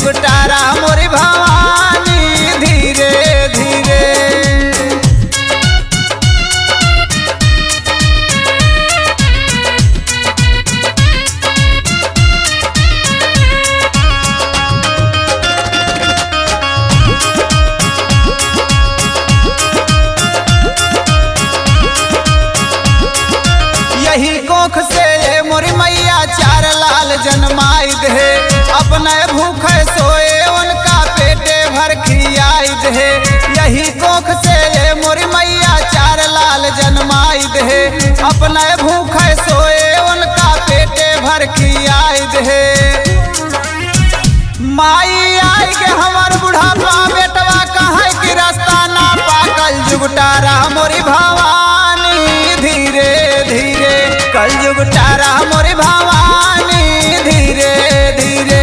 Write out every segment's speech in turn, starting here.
जुगटारा मोरी भवानी धीरे धीरे। यही कोख से मोरी मैया चार लाल जन्माई दे, अपने भूखे सोए उनका पेटे भर खियाई दे। यही कोख से मोरी मैया चार लाल जन्माई दे, अपने भूखे सोए उनका पेटे भर खियाई दे। माई आई के हमार बुढ़ापा बेटवा कहाँ की रास्ता ना पाकल जुगटारा मोरी भवानी धीरे धीरे। कल जुगटारा मोरी भवानी धीरे धीरे।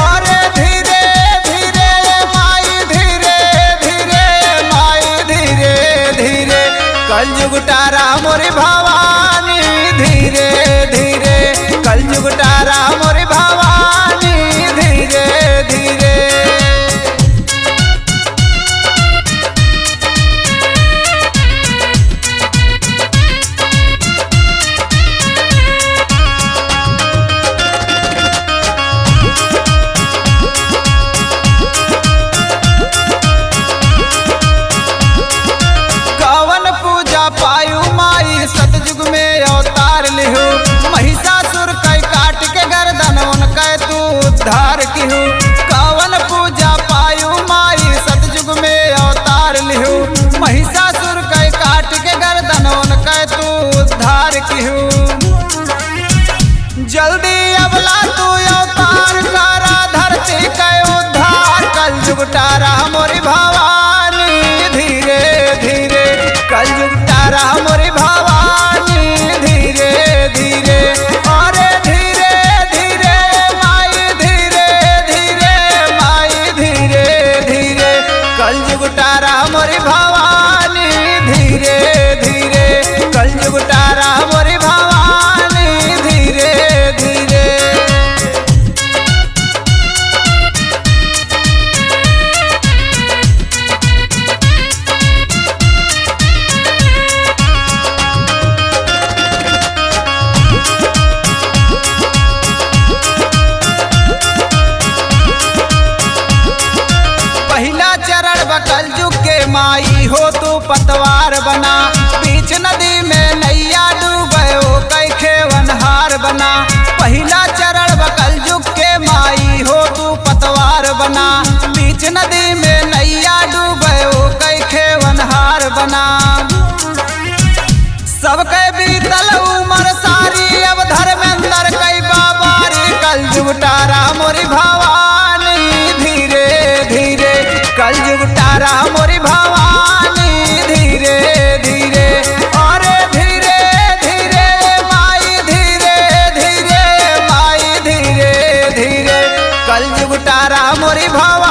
और धीरे धीरे माई धीरे धीरे माई धीरे धीरे। कल जुगटारा मोरी भवानी धीरे धीरे। कल जुगटारा मोरी भवानी धीरे धीरे। पायु माई सतयुग में अवतार लिहू, महिषासुर कई काट के गर्दन उनके तू उद्धार किहू। कवन पूजा पायु माई सतयुग में अवतार लिहू, महिषासुर कई काट के गर्दन उनके तू उद्धार किहू। जल्दी अबला तू अवतार करा धरती के उद्धार। कल जुगटारा मोरी भवानी धीरे धीरे। कल जुगटारा मोरी भवानी धीरे धीरे। और धीरे धीरे माई धीरे धीरे माई धीरे धीरे। कल जुगटारा मोरी भवानी धीरे धीरे। कल जुगटारा मोरी भवानी धीरे धीरे। कल जुग के माई हो तू पतवार बना, बीच नदी में नैया डूबे हो कई खेवनहार बना। पहला चरण बकल जुग के माई हो तू पतवार बना, बीच नदी में नैया डूबे हो कई खेवनहार बना। सबके बीतल उमर सारी अब धर्मेंद्र कई बाबारी। कल जुगटारा मोरी भवानी धीरे धीरे। कल जुगटारा मोरी भवानी धीरे धीरे। और धीरे धीरे माई धीरे धीरे माई धीरे धीरे। कल जुगटारा मोरी भवानी।